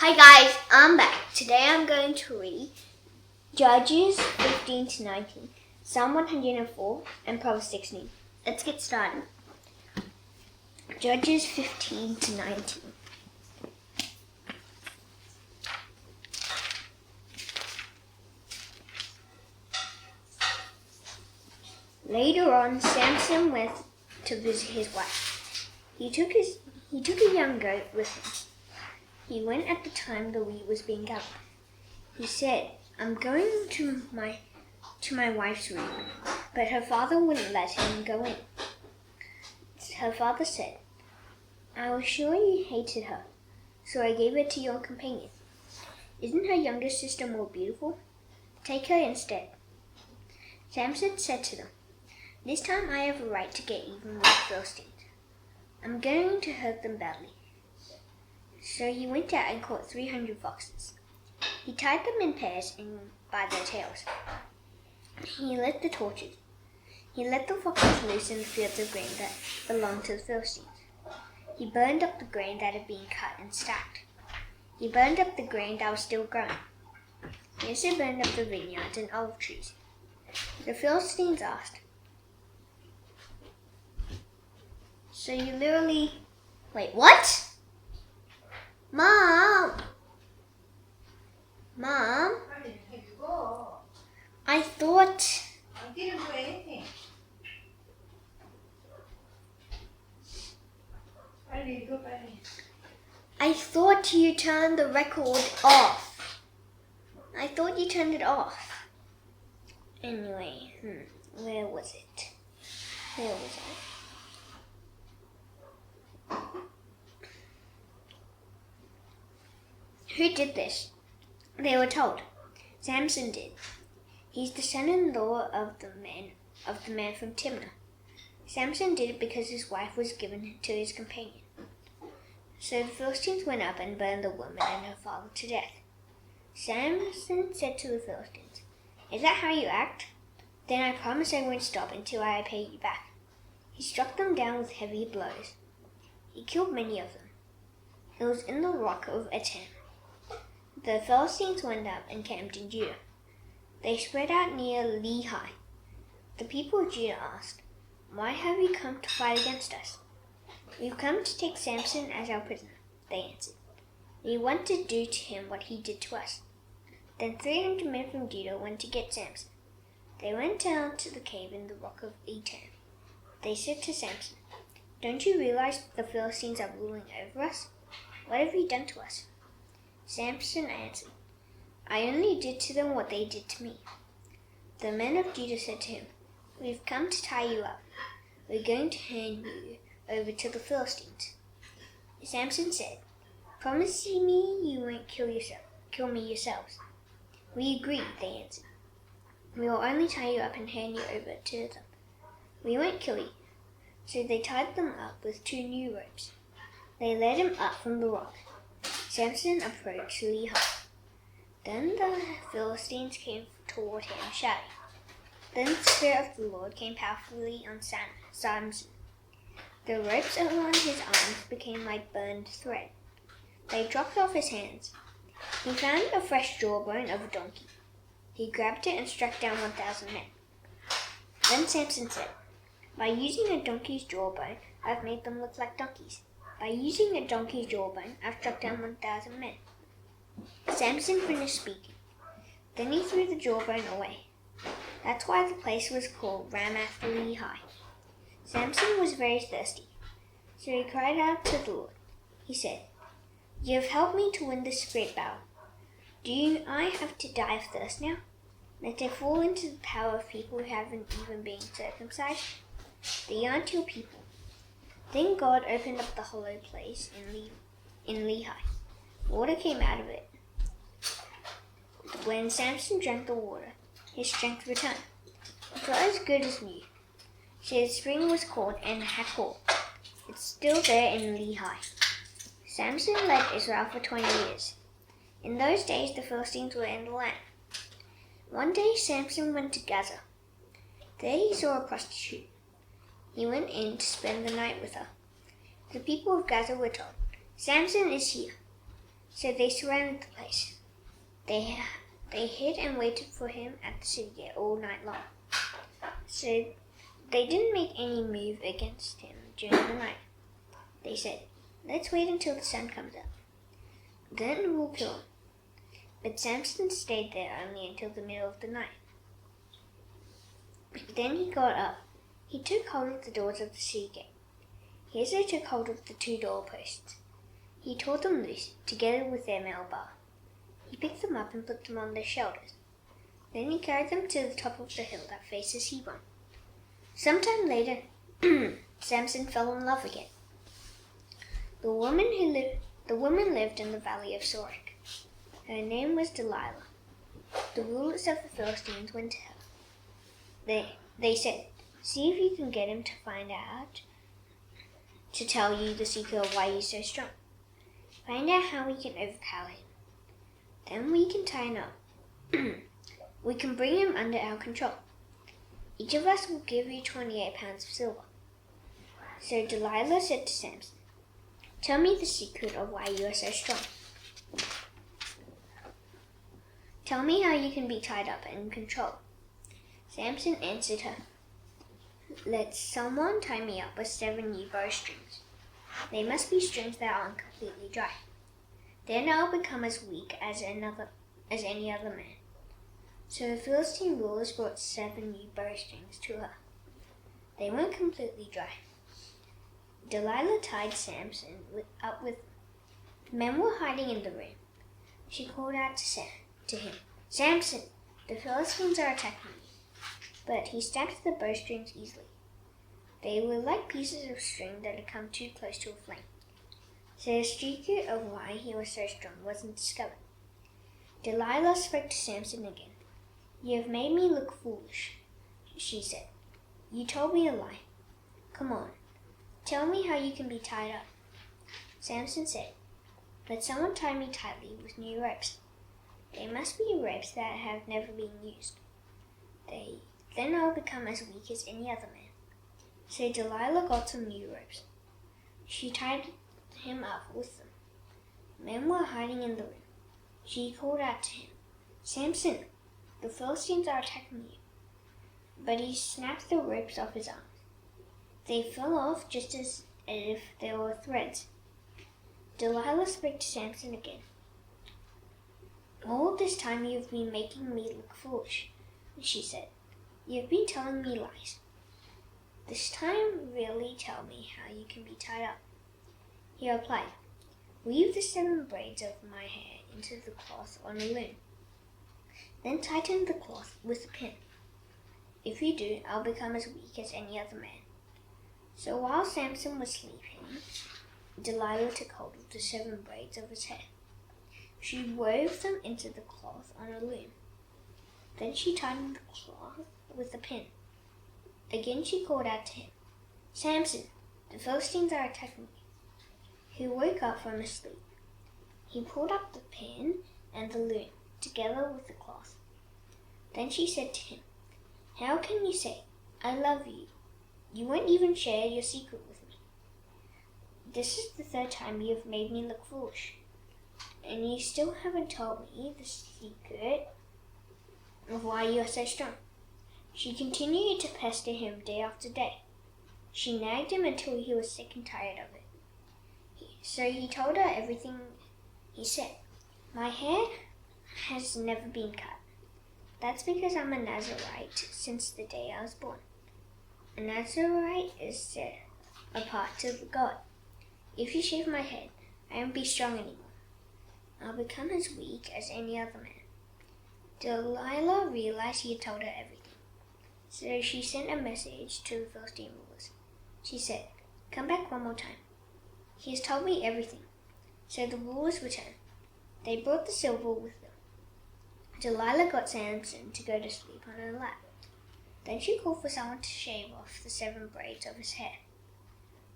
Hi guys, I'm back. Today I'm going to read Judges 15 to 19, Psalm 104, and Proverbs 16. Let's get started. Judges 15 to 19. Later on, Samson went to visit his wife. He took a young goat with him. He went at the time the wheat was being gathered. He said, "I'm going to my wife's room," but her father wouldn't let him go in. Her father said, "I was sure you hated her, so I gave her to your companion. Isn't her younger sister more beautiful? Take her instead." Samson said to them, "This time I have a right to get even with the Philistines. I'm going to hurt them badly." So he went out and caught 300 foxes. He tied them in pairs and by their tails. He lit the torches. He let the foxes loose in the fields of grain that belonged to the Philistines. He burned up the grain that had been cut and stacked. He burned up the grain that was still growing. He also burned up the vineyards and olive trees. The Philistines asked, "So you literally... Wait, what? Mom! Where did you go? I thought... I didn't do anything. Where did you go, Penny? I thought you turned the record off. I thought you turned it off. Anyway, where was it? Where was I? Who did this? They were told. Samson did. He's the son-in-law of the man from Timnah. Samson did it because his wife was given to his companion. So the Philistines went up and burned the woman and her father to death. Samson said to the Philistines, "Is that how you act? Then I promise I won't stop until I pay you back." He struck them down with heavy blows. He killed many of them. It was in the rock of Etam. The Philistines went up and camped in Judah. They spread out near Lehi. The people of Judah asked, "Why have you come to fight against us?" "We've come to take Samson as our prisoner," they answered. "We want to do to him what he did to us." Then 300 men from Judah went to get Samson. They went down to the cave in the rock of Etam. They said to Samson, "Don't you realize the Philistines are ruling over us? What have you done to us?" Samson answered, "I only did to them what they did to me." The men of Judah said to him, "We've come to tie you up. We're going to hand you over to the Philistines." Samson said, "Promise me you won't kill me yourselves." "We agree," they answered. "We will only tie you up and hand you over to them. We won't kill you." So they tied them up with 2 new ropes. They led him up from the rock. Samson approached Lehi. Then the Philistines came toward him, shouting. Then the Spirit of the Lord came powerfully on Samson. The ropes around his arms became like burned thread. They dropped off his hands. He found a fresh jawbone of a donkey. He grabbed it and struck down 1,000 men. Then Samson said, "By using a donkey's jawbone, I've made them look like donkeys. By using a donkey's jawbone, I've struck down 1,000 men." Samson finished speaking. Then he threw the jawbone away. That's why the place was called Ramath Lehi. Samson was very thirsty, so he cried out to the Lord. He said, "You have helped me to win this great battle. Do I have to die of thirst now? Let I fall into the power of people who haven't even been circumcised? They aren't your people." Then God opened up the hollow place in Lehi. Water came out of it. When Samson drank the water, his strength returned. It felt as good as new. So the spring was called En-Hakkore. It's still there in Lehi. Samson led Israel for 20 years. In those days, the Philistines were in the land. One day, Samson went to Gaza. There he saw a prostitute. He went in to spend the night with her. The people of Gaza were told, "Samson is here." So they surrounded the place. They hid and waited for him at the city gate all night long. So they didn't make any move against him during the night. They said, "Let's wait until the sun comes up. Then we'll kill him." But Samson stayed there only until the middle of the night. Then he got up. He took hold of the doors of the city gate. He also took hold of the 2 doorposts. He tore them loose, together with their metal bar. He picked them up and put them on their shoulders. Then he carried them to the top of the hill that faces Hebron. Sometime later, Samson fell in love again. The woman lived in the valley of Sorek. Her name was Delilah. The rulers of the Philistines went to her. They said, "See if you can get him to find out, to tell you the secret of why he's so strong. Find out how we can overpower him. Then we can tie him up. We can bring him under our control. Each of us will give you 28 pounds of silver." So Delilah said to Samson, "Tell me the secret of why you are so strong. Tell me how you can be tied up and controlled." Samson answered her, "Let someone tie me up with 7 new bowstrings. They must be strings that aren't completely dry. Then I'll become as weak as any other man." So the Philistine rulers brought 7 new bowstrings to her. They weren't completely dry. Delilah tied Samson up with them. The men were hiding in the room. She called out to him, "Samson, the Philistines are attacking you." But he snapped the bowstrings easily. They were like pieces of string that had come too close to a flame. So the secret of why he was so strong wasn't discovered. Delilah spoke to Samson again. "You have made me look foolish," she said. "You told me a lie. Come on, tell me how you can be tied up." Samson said, "Let someone tie me tightly with new ropes. They must be ropes that have never been used. Then I'll become as weak as any other man." So Delilah got some new ropes. She tied him up with them. Men were hiding in the room. She called out to him, "Samson, the Philistines are attacking you." But he snapped the ropes off his arms. They fell off just as if they were threads. Delilah spoke to Samson again. "All this time you have been making me look foolish," she said. "You have been telling me lies. This time really tell me how you can be tied up." He replied, "Weave the 7 braids of my hair into the cloth on a loom. Then tighten the cloth with a pin. If you do, I'll become as weak as any other man." So while Samson was sleeping, Delilah took hold of the 7 braids of his hair. She wove them into the cloth on a loom. Then she tightened the cloth with a pin. Again she called out to him, "Samson, the Philistines are attacking you." He woke up from his sleep. He pulled up the pin and the loom, together with the cloth. Then she said to him, "How can you say, 'I love you'? You won't even share your secret with me. This is the 3rd time you have made me look foolish, and you still haven't told me the secret of why you are so strong." She continued to pester him day after day. She nagged him until he was sick and tired of it. So he told her everything. He said, "My hair has never been cut. That's because I'm a Nazirite since the day I was born. A Nazirite is set apart to God. If you shave my head, I won't be strong anymore. I'll become as weak as any other man." Delilah realized he had told her everything. So she sent a message to the Philistine rulers. She said, "Come back one more time. He has told me everything." So the rulers returned. They brought the silver with them. Delilah got Samson to go to sleep on her lap. Then she called for someone to shave off the 7 braids of his hair.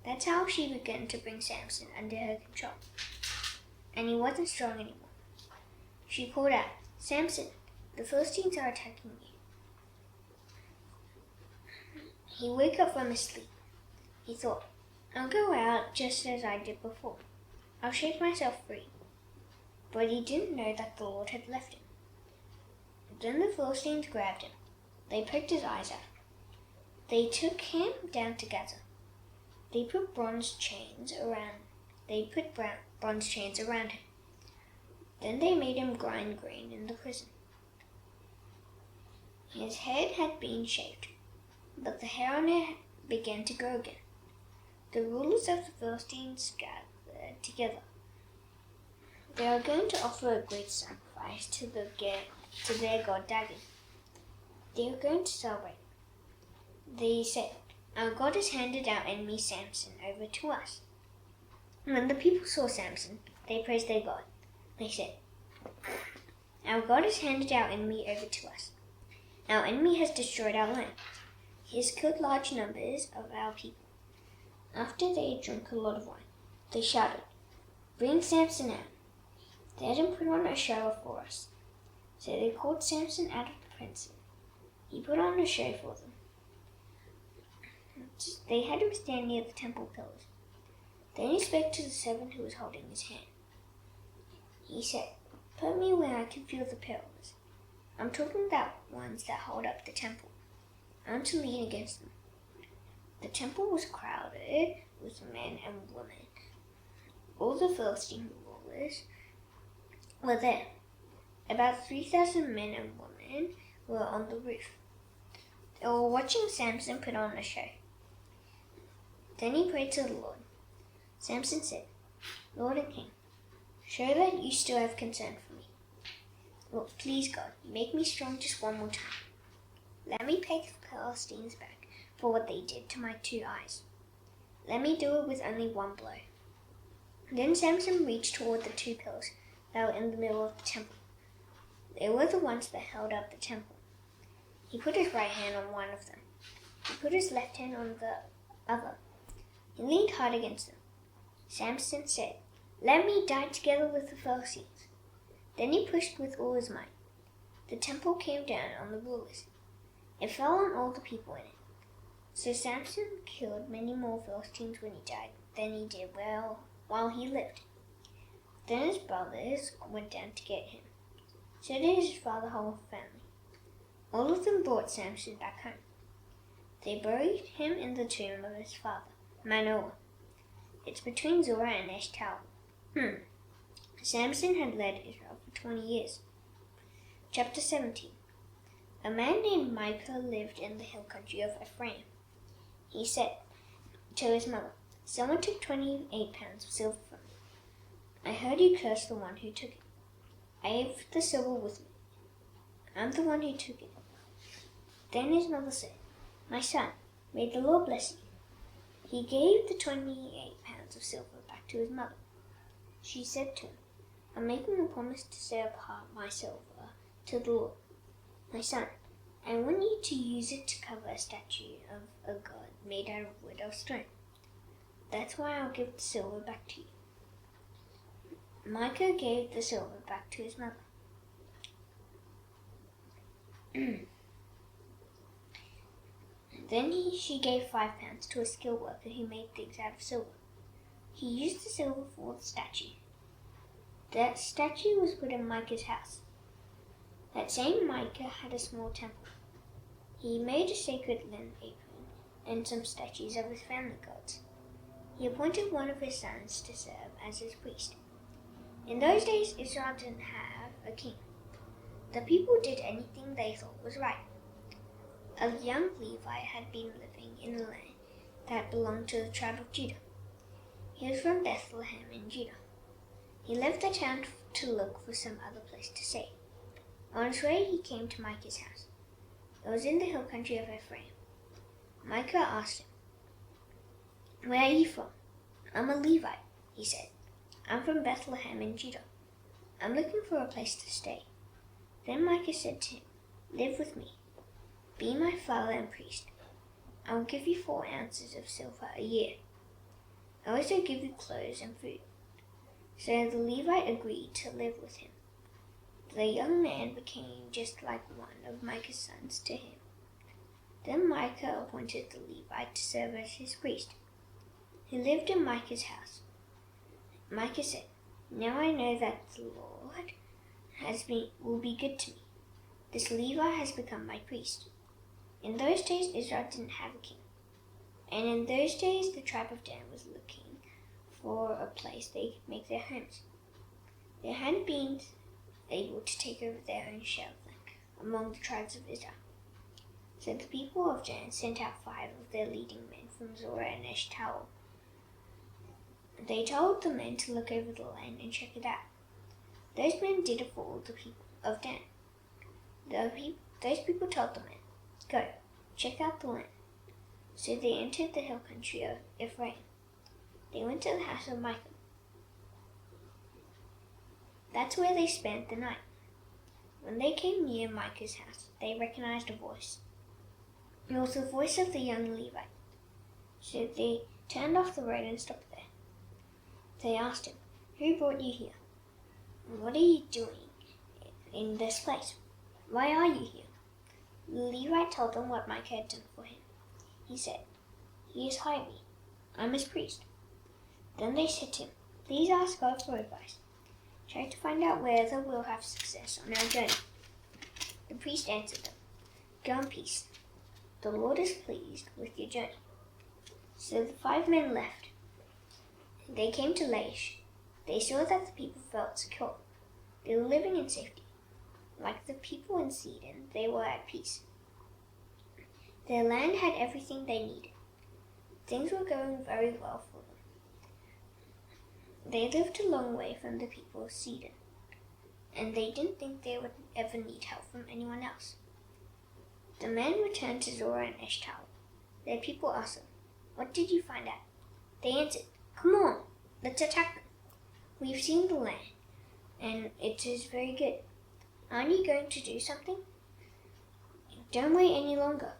That's how she began to bring Samson under her control. And he wasn't strong anymore. She called out, "Samson, the Philistines are attacking you." He woke up from his sleep. He thought, "I'll go out just as I did before. I'll shake myself free." but he didn't know that the Lord had left him. Then the Philistines grabbed him. They poked his eyes out. They took him down to Gaza. They put bronze chains around him. Then they made him grind grain in the prison. His head had been shaved, but the hair on it began to grow again. The rulers of the Philistines gathered together. They are going to offer a great sacrifice to their god Dagon. They are going to celebrate. They said, "Our God has handed our enemy Samson over to us." When the people saw Samson, they praised their God. They said, "Our God has handed our enemy over to us. Our enemy has destroyed our land. He has killed large numbers of our people." After they had drunk a lot of wine, they shouted, "Bring Samson out." They had him put on a show for us. So they called Samson out of the prison. He put on a show for them. They had him stand near the temple pillars. Then he spoke to the servant who was holding his hand. He said, "Put me where I can feel the pillars." I'm talking about ones that hold up the temple. I'm to lean against them. The temple was crowded with men and women. All the Philistine rulers were there. About 3,000 men and women were on the roof. They were watching Samson put on a show. Then he prayed to the Lord. Samson said, "Lord and King, show that you still have concern for me. Lord, please God, make me strong just one more time. Let me pay the Philistines back for what they did to my 2 eyes. Let me do it with only 1 blow." Then Samson reached toward the 2 pillars that were in the middle of the temple. They were the ones that held up the temple. He put his right hand on one of them. He put his left hand on the other. He leaned hard against them. Samson said, "Let me die together with the Philistines." Then he pushed with all his might. The temple came down on the rulers. It fell on all the people in it. So Samson killed many more Philistines when he died than he did while he lived. Then his brothers went down to get him. So did his father's whole family. All of them brought Samson back home. They buried him in the tomb of his father, Manoah. It's between Zorah and Eshtaol. Samson had led Israel for 20 years. Chapter 17. A man named Micah lived in the hill country of Ephraim. He said to his mother, "Someone took 28 pounds of silver from me. I heard you curse the one who took it. I have the silver with me. I'm the one who took it." Then his mother said, "My son, may the Lord bless you." He gave the 28 pounds of silver back to his mother. She said to him, "I'm making a promise to set apart my silver to the Lord. My son, I want you to use it to cover a statue of a god made out of wood or stone. That's why I'll give the silver back to you." Micah gave the silver back to his mother. Then she gave 5 pounds to a skilled worker who made things out of silver. He used the silver for the statue. That statue was put in Micah's house. That same Micah had a small temple. He made a sacred linen apron and some statues of his family gods. He appointed one of his sons to serve as his priest. In those days, Israel didn't have a king. The people did anything they thought was right. A young Levite had been living in the land that belonged to the tribe of Judah. He was from Bethlehem in Judah. He left the town to look for some other place to stay. On his way, he came to Micah's house. It was in the hill country of Ephraim. Micah asked him, "Where are you from?" "I'm a Levite," he said. "I'm from Bethlehem in Judah. I'm looking for a place to stay." Then Micah said to him, "Live with me. Be my father and priest. I will give you 4 ounces of silver a year. I also give you clothes and food." So the Levite agreed to live with him. The young man became just like one of Micah's sons to him. Then Micah appointed the Levite to serve as his priest. He lived in Micah's house. Micah said, Now I know that the Lord will be good to me. This Levi has become my priest." In those days, Israel didn't have a king. And in those days, the tribe of Dan was looking for a place they could make their homes. They hadn't been able to take over their own share of land among the tribes of Israel. So the people of Dan sent out 5 of their leading men from Zorah and Eshtaol. They told the men to look over the land and check it out. Those men did it for all the people of Dan. Those people told the men, "Go, check out the land." So they entered the hill country of Ephraim. They went to the house of Micah. That's where they spent the night. When they came near Micah's house, they recognized a voice. It was the voice of the young Levite. So they turned off the road and stopped there. They asked him, "Who brought you here? What are you doing in this place? Why are you here?" The Levite told them what Micah had done for him. He said, "He has hired me. I'm his priest." Then they said to him, "Please ask God for advice. Try to find out whether we'll have success on our journey." The priest answered them, "Go in peace. The Lord is pleased with your journey." So the 5 men left. They came to Laish. They saw that the people felt secure. They were living in safety. Like the people in Sidon, they were at peace. Their land had everything they needed. Things were going very well for them. They lived a long way from the people of Sidon, and they didn't think they would ever need help from anyone else. The men returned to Zorah and Eshtaol. Their people asked them, "What did you find out?" They answered, "Come on, let's attack them. We've seen the land, and it is very good. Aren't you going to do something? Don't wait any longer.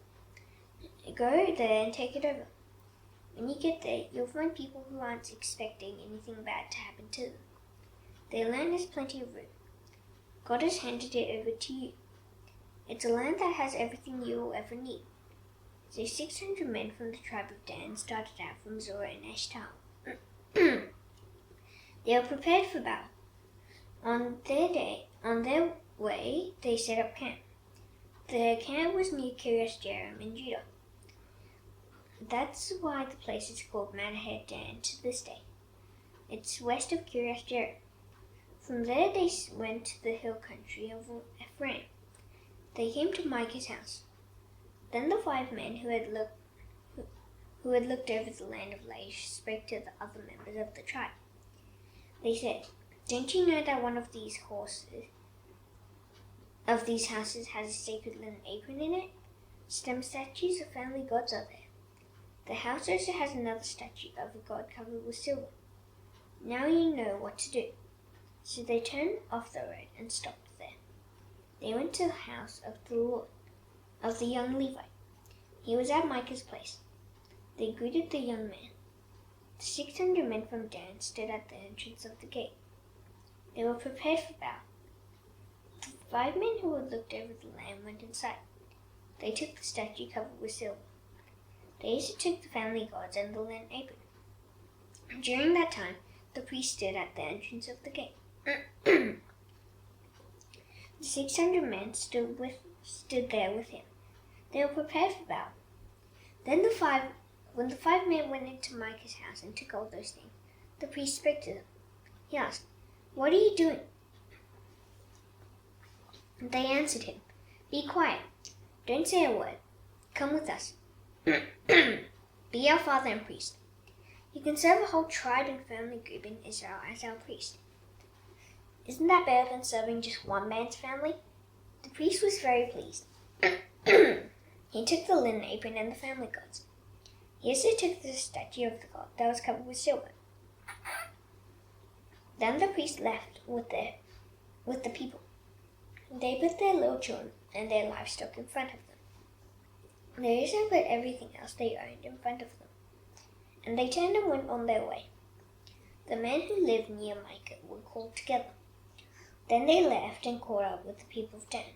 Go there and take it over. When you get there, you'll find people who aren't expecting anything bad to happen to them. Their land has plenty of room. God has handed it over to you. It's a land that has everything you will ever need." So 600 men from the tribe of Dan started out from Zorah and Eshtaol. They were prepared for battle. On their way, they set up camp. The camp was near Kiryas Jearim in Judah. That's why the place is called Manaher Dan to this day. It's west of Kiryas Jearim. From there they went to the hill country of Ephraim. They came to Micah's house. Then the 5 men who had looked over the land of Laish spoke to the other members of the tribe. They said, "Don't you know that one of these houses has a sacred linen apron in it? Some statues of family gods are there. The house also has another statue of a god covered with silver. Now you know what to do." So they turned off the road and stopped there. They went to the house of the Lord, of the young Levite. He was at Micah's place. They greeted the young man. The 600 men from Dan stood at the entrance of the gate. They were prepared for battle. The 5 men who had looked over the land went inside. They took the statue covered with silver. They also took the family gods and the linen apron. During that time, the priest stood at the entrance of the gate. The 600 men stood there with him. They were prepared for battle. Then when the 5 men went into Micah's house and took all those things, the priest spoke to them. He asked, "What are you doing?" They answered him, "Be quiet. Don't say a word. Come with us. Be our father and priest. You can serve a whole tribe and family group in Israel as our priest. Isn't that better than serving just one man's family?" The priest was very pleased. He took the linen apron and the family gods. He also took the statue of the god that was covered with silver. Then the priest left with the people. They put their little children and their livestock in front of them. They also put everything else they owned in front of them. And they turned and went on their way. The men who lived near Micah were called together. Then they left and caught up with the people of Dan.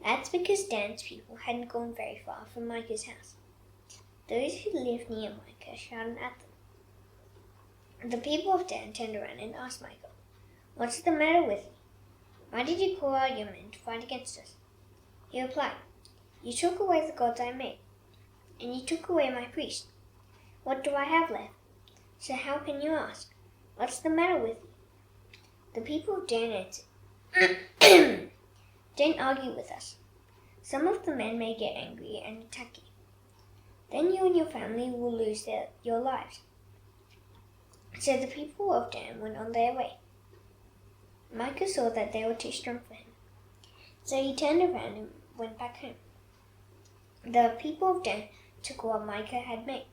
That's because Dan's people hadn't gone very far from Micah's house. Those who lived near Micah shouted at them, The people of Dan turned around and asked Micah, "What's the matter with you? Why did you call out your men to fight against us?" He replied, "You took away the gods I made, and you took away my priest. What do I have left? So how can you ask, 'What's the matter with you?'" The people of Dan answered, "Don't argue with us. Some of the men may get angry and attack you. Then you and your family will lose your lives." So the people of Dan went on their way. Micah saw that they were too strong for him, so he turned around and went back home. The people of Dan took what Micah had made.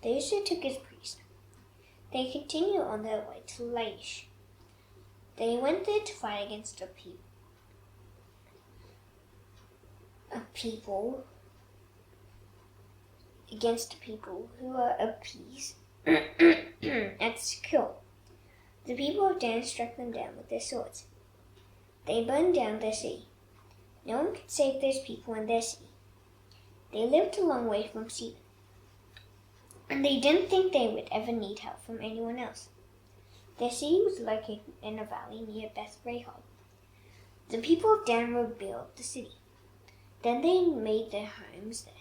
They also took his priest. They continued on their way to Laish. They went there to fight against a people who were appeased and secure. The people of Dan struck them down with their swords. They burned down their city. No one could save those people in their city. They lived a long way from Sidon, and they didn't think they would ever need help from anyone else. Their city was located in a valley near Beth Rehob. The people of Dan rebuilt the city. Then they made their homes there.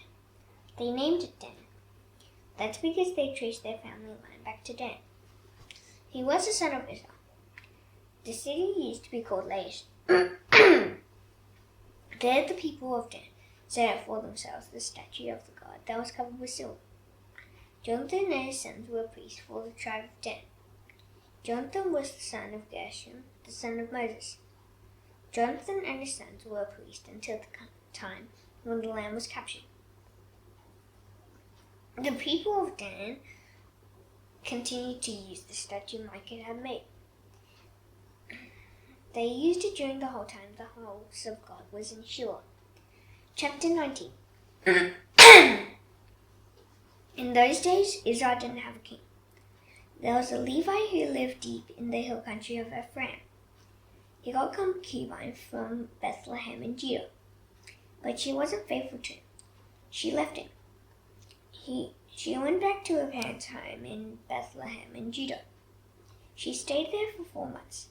They named it Dan. That's because they traced their family line back to Dan. He was the son of Israel. The city used to be called Laish. There the people of Dan set up for themselves the statue of the god that was covered with silver. Jonathan and his sons were priests for the tribe of Dan. Jonathan was the son of Gershom, the son of Moses. Jonathan and his sons were priests until the time when the land was captured. The people of Dan continued to use the statue Micah had made. They used it during the whole time the house of God was in Shiloh. Chapter 19. In those days, Israel didn't have a king. There was a Levite who lived deep in the hill country of Ephraim. He got a concubine from Bethlehem in Judah, but she wasn't faithful to him. She left him. She went back to her parents' home in Bethlehem in Judah. She stayed there for 4 months.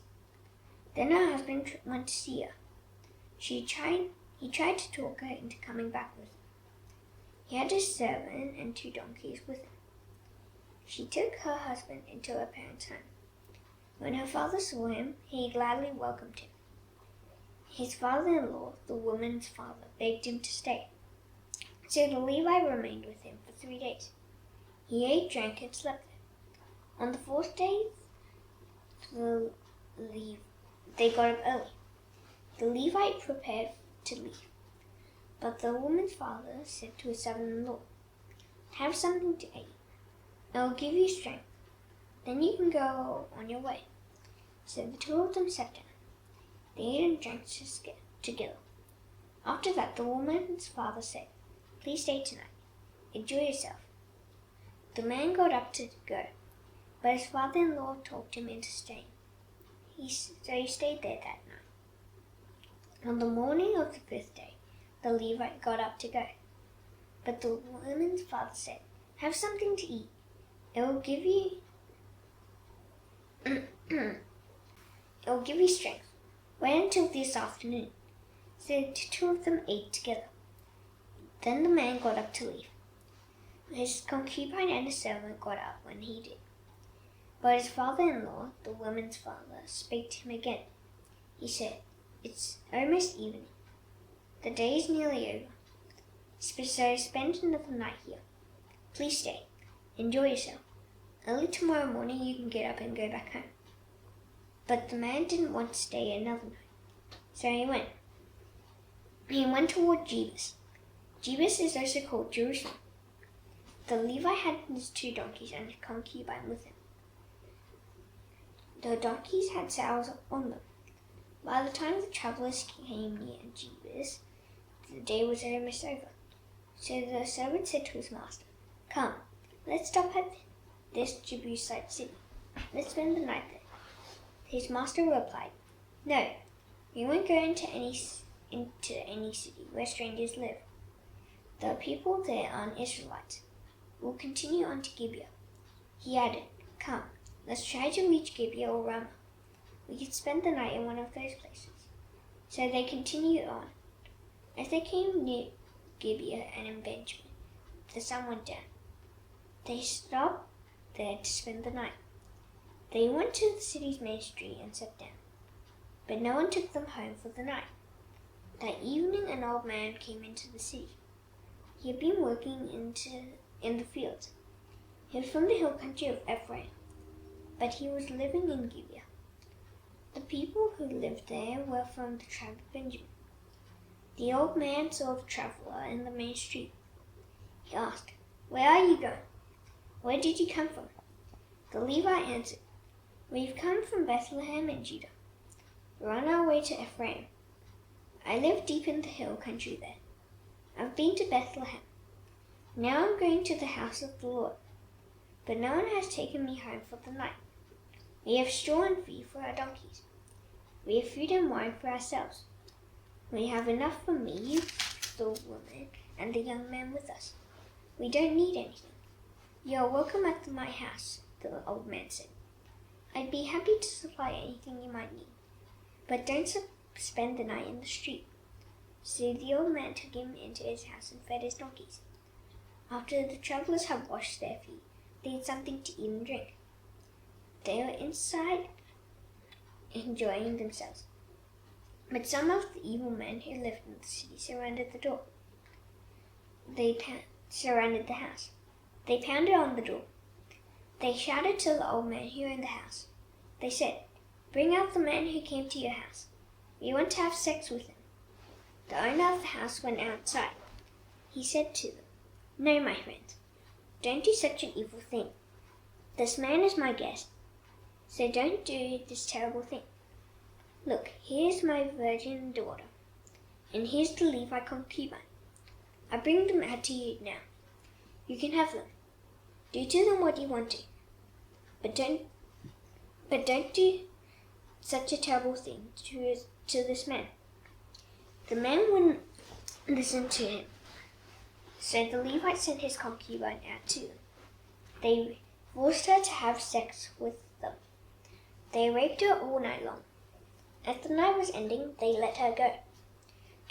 Then her husband went to see her. He tried to talk her into coming back with him. He had a servant and 2 donkeys with him. She took her husband into her parents' home. When her father saw him, he gladly welcomed him. His father-in-law, the woman's father, begged him to stay. So the Levite remained with him for 3 days. He ate, drank, and slept there. On the 4th day, they got up early. The Levite prepared to leave. But the woman's father said to his son-in-law, "Have something to eat. It will give you strength. Then you can go on your way." So the 2 of them sat down. They ate and drank together. After that, the woman's father said, "Please stay tonight. Enjoy yourself." The man got up to go, but his father-in-law talked him into staying. So he stayed there that night. On the morning of the 5th day, the Levite got up to go. But the woman's father said, "Have something to eat. It will give you strength. Wait until this afternoon." So the 2 of them ate together. Then the man got up to leave. His concubine and his servant got up when he did. But his father-in-law, the woman's father, spake to him again. He said, "It's almost evening. The day is nearly over. So spend another night here. Please stay. Enjoy yourself. Early tomorrow morning you can get up and go back home." But the man didn't want to stay another night. So he went. He went toward Jebus. Jebus is also called Jerusalem. The Levite had his 2 donkeys and a concubine with him. The donkeys had saddles on them. By the time the travelers came near Jebus, the day was almost over. So the servant said to his master, "Come, let's stop at this Jebusite city. Let's spend the night there." His master replied, "No, we won't go into any city where strangers live. The people there aren't Israelites. We'll continue on to Gibeah." He added, "Come, Let's try to reach Gibeah or Ramah. We could spend the night in one of those places. So they continued on. As they came near Gibeah and in Benjamin, the sun went down. They stopped there to spend the night. They went to the city's main street and sat down, but no one took them home for the night. That evening an old man came into the city. He had been working in the fields. He was from the hill country of Ephraim, but he was living in Gibeah. The people who lived there were from the tribe of Benjamin. The old man saw the traveler in the main street. He asked, "Where are you going? Where did you come from?" The Levite answered, "We've come from Bethlehem in Judah. We're on our way to Ephraim. I live deep in the hill country there. I've been to Bethlehem. Now I'm going to the house of the Lord. But no one has taken me home for the night. We have straw and feed for our donkeys. We have food and wine for ourselves. We have enough for me, the woman, and the young man with us. We don't need anything. You are welcome at my house," the old man said. "I'd be happy to supply anything you might need, but don't spend the night in the street." So the old man took him into his house and fed his donkeys. After the travelers had washed their feet, they had something to eat and drink. They were inside enjoying themselves. But some of the evil men who lived in the city surrounded the door. They surrounded the house. They pounded on the door. They shouted to the old man who owned the house. They said, "Bring out the man who came to your house. We want to have sex with him." The owner of the house went outside. He said to them, "No, my friends, don't do such an evil thing. This man is my guest, so don't do this terrible thing. Look, here's my virgin daughter, and here's the Levite concubine. I bring them out to you now. You can have them. Do to them what you want to, but don't do such a terrible thing to this man." The man wouldn't listen to him, so the Levite sent his concubine out to them. They forced her to have sex with them. They raped her all night long. As the night was ending, they let her go.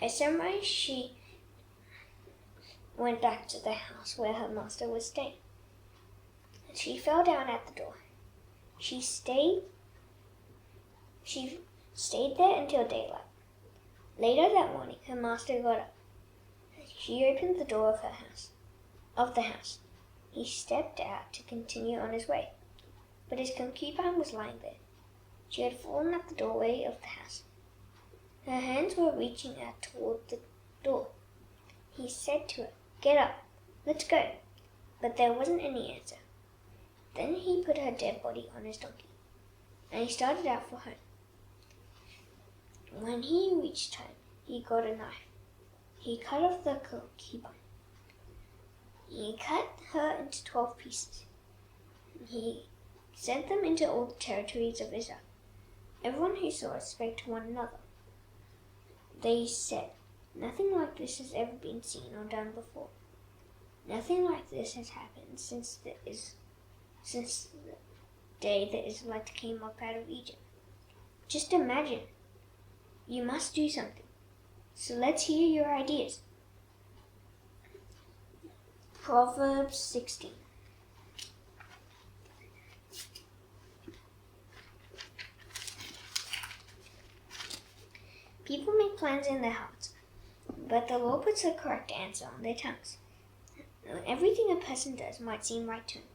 At sunrise, she went back to the house where her master was staying. She fell down at the door. She stayed there until daylight. Later that morning, her master got up. She opened the door of the house. He stepped out to continue on his way, but his concubine was lying there. She had fallen at the doorway of the house. Her hands were reaching out toward the door. He said to her, "Get up, let's go," but there wasn't any answer. Then he put her dead body on his donkey, and he started out for home. When he reached home, he got a knife. He cut off the concubine. He cut her into 12 pieces. He sent them into all the territories of Israel. Everyone who saw it spoke to one another. They said, "Nothing like this has ever been seen or done before. Nothing like this has happened since the day the Israelites came up out of Egypt. Just imagine. You must do something. So let's hear your ideas." Proverbs 16. People make plans in their hearts, but the Lord puts the correct answer on their tongues. Everything a person does might seem right to him,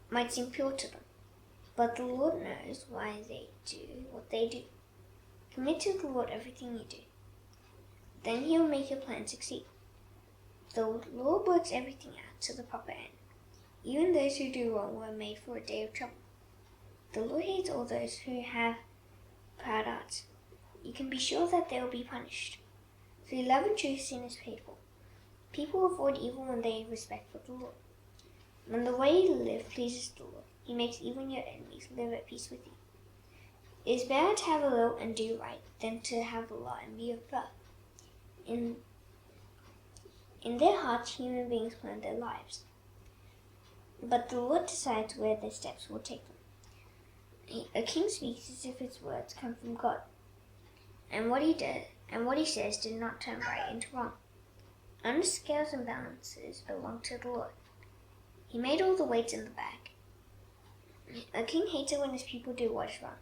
might seem pure to them, but the Lord knows why they do what they do. Commit to the Lord everything you do. Then He will make your plan succeed. The Lord works everything out to the proper end. Even those who do wrong were made for a day of trouble. The Lord hates all those who have proud hearts. You can be sure that they will be punished. Through love and truth, sin is painful. People avoid evil when they have respect for the Lord. When the way you live pleases the Lord, He makes even your enemies live at peace with you. It is better to have a little and do right than to have a lot and be of blood. In their hearts, human beings plan their lives. but the Lord decides where their steps will take them. A king speaks as if his words come from God, and what he says did not turn right into wrong. Honest scales and balances belong to the Lord. He made all the weights in the bag. A king hates it when his people do what is wrong.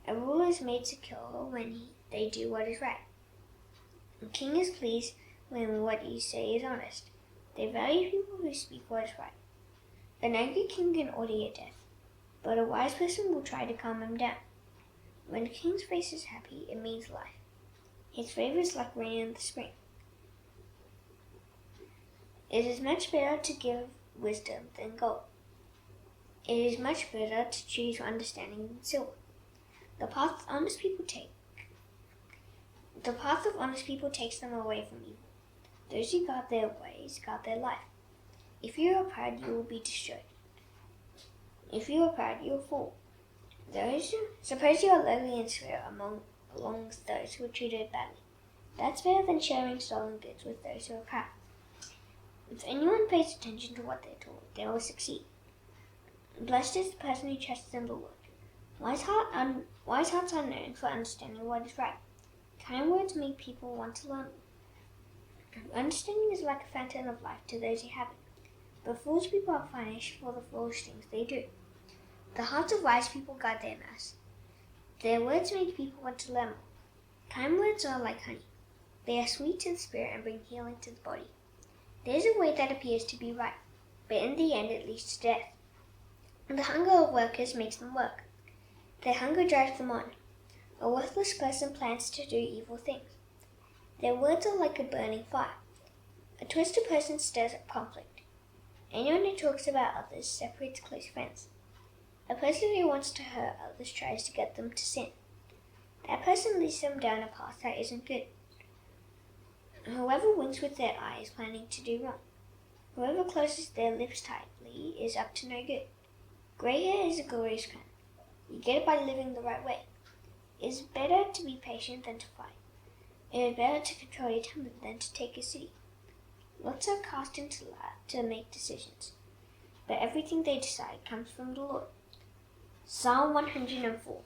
A ruler is made secure when they do what is right. A king is pleased when what you say is honest. They value people who speak what is right. An angry king can order your death, but a wise person will try to calm him down. When a king's face is happy, it means life. His favor is like rain in the spring. It is much better to give wisdom than gold. It is much better to choose understanding than silver. The path of honest people takes them away from evil. Those who guard their ways guard their life. If you are proud, you will be destroyed. If you are proud, you will fall. Suppose you are lowly in spirit among those who are treated badly. That's better than sharing stolen goods with those who are proud. If anyone pays attention to what they're told, they will succeed. Blessed is the person who trusts in the Lord. Wise hearts are known for understanding what is right. Kind words make people want to learn. Understanding is like a fountain of life to those who have it. But foolish people are punished for the foolish things they do. The hearts of wise people guide their mouths. Their words make people want to learn more. Kind words are like honey. They are sweet to the spirit and bring healing to the body. There is a way that appears to be right, but in the end it leads to death. The hunger of workers makes them work. Their hunger drives them on. A worthless person plans to do evil things. Their words are like a burning fire. A twisted person stirs up conflict. Anyone who talks about others separates close friends. A person who wants to hurt others tries to get them to sin. That person leads them down a path that isn't good. Whoever winks with their eye is planning to do wrong. Whoever closes their lips tightly is up to no good. Grey hair is a glorious crown. You get it by living the right way. It is better to be patient than to fight. It is better to control your temper than to take a city. Lots are cast into light to make decisions, but everything they decide comes from the Lord. Psalm 104.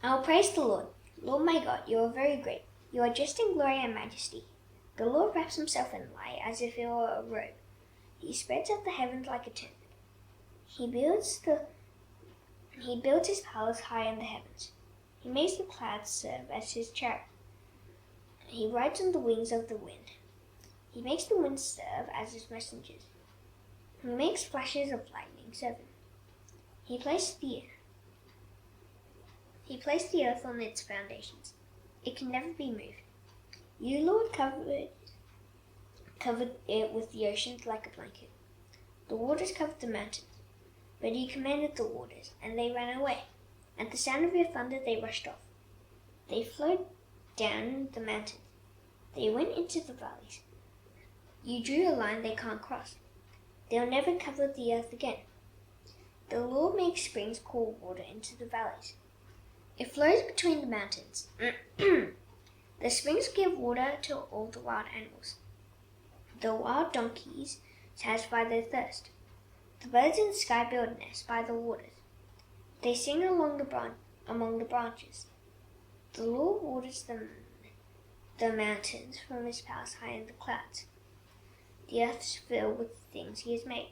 I will praise the Lord. Lord my God, you are very great. You are dressed in glory and majesty. The Lord wraps himself in light as if it were a robe. He spreads out the heavens like a tent. He builds his palace high in the heavens. He makes the clouds serve as his chariot. He rides on the wings of the wind. He makes the winds serve as his messengers. He makes flashes of lightning serve him. He placed the earth on its foundations. It can never be moved. You, Lord, covered it with the oceans like a blanket. The waters covered the mountains. But you commanded the waters, and they ran away. At the sound of your thunder they rushed off. They flowed down the mountains. They went into the valleys. You drew a line they can't cross. They'll never cover the earth again. The Lord makes springs pour water into the valleys. It flows between the mountains. The springs give water to all the wild animals. The wild donkeys satisfy their thirst. The birds in the sky build nests by the waters. They sing among the branches. The Lord waters the mountains from his palace high in the clouds. The earth is filled with the things he has made.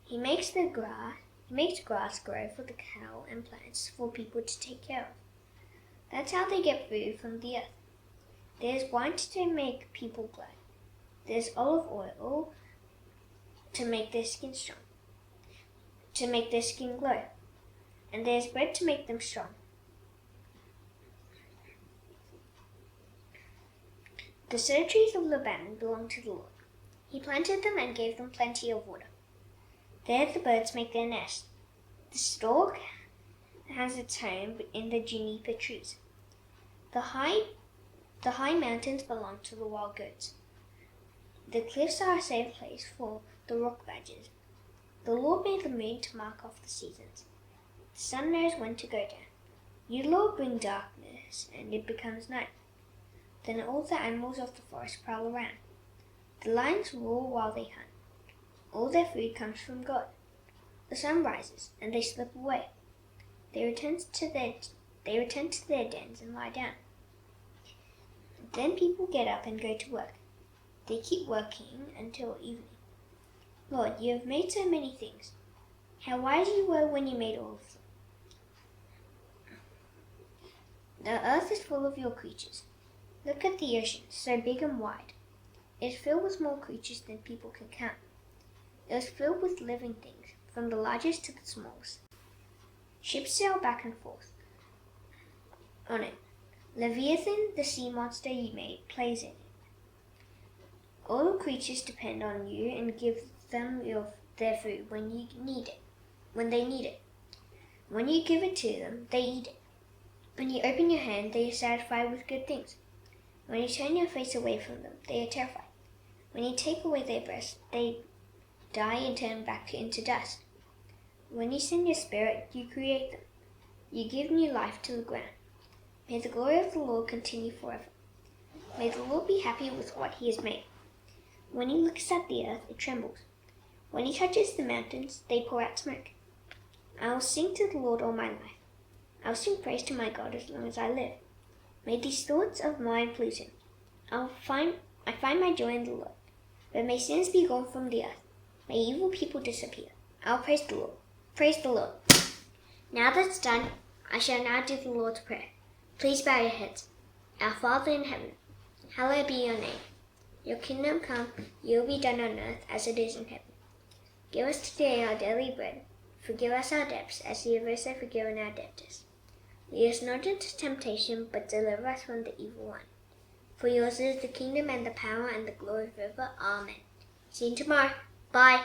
He makes grass grow for the cattle and plants for people to take care of. That's how they get food from the earth. There's wine to make people glad. There's olive oil to make their skin glow. And there's bread to make them strong. The cedar trees of Lebanon belong to the Lord. He planted them and gave them plenty of water. There the birds make their nest. The stork has its home in the juniper trees. The high mountains belong to the wild goats. The cliffs are a safe place for the rock badgers. The Lord made the moon to mark off the seasons. The sun knows when to go down. You, Lord, bring darkness, and it becomes night. Then all the animals of the forest prowl around. The lions roar while they hunt. All their food comes from God. The sun rises, and they slip away. They return to their dens and lie down. Then people get up and go to work. They keep working until evening. Lord, you have made so many things. How wise you were when you made all of them. The earth is full of your creatures. Look at the ocean, so big and wide. It is filled with more creatures than people can count. It is filled with living things, from the largest to the smallest. Ships sail back and forth on it. Leviathan, the sea monster you made, plays in it. All the creatures depend on you and give them their food when they need it. When you give it to them, they eat it. When you open your hand, they are satisfied with good things. When you turn your face away from them, they are terrified. When you take away their breath, they die and turn back into dust. When you send your spirit, you create them. You give new life to the ground. May the glory of the Lord continue forever. May the Lord be happy with what he has made. When he looks at the earth, it trembles. When he touches the mountains, they pour out smoke. I will sing to the Lord all my life. I will sing praise to my God as long as I live. May these thoughts of mine please him. I find my joy in the Lord. But may sins be gone from the earth. May evil people disappear. I will praise the Lord. Praise the Lord. Now that's done, I shall now do the Lord's Prayer. Please bow your heads. Our Father in heaven, hallowed be your name. Your kingdom come, your will be done on earth as it is in heaven. Give us today our daily bread. Forgive us our debts, as we have also forgiven our debtors. Lead us not into temptation, but deliver us from the evil one. For yours is the kingdom and the power and the glory forever. Amen. See you tomorrow. Bye.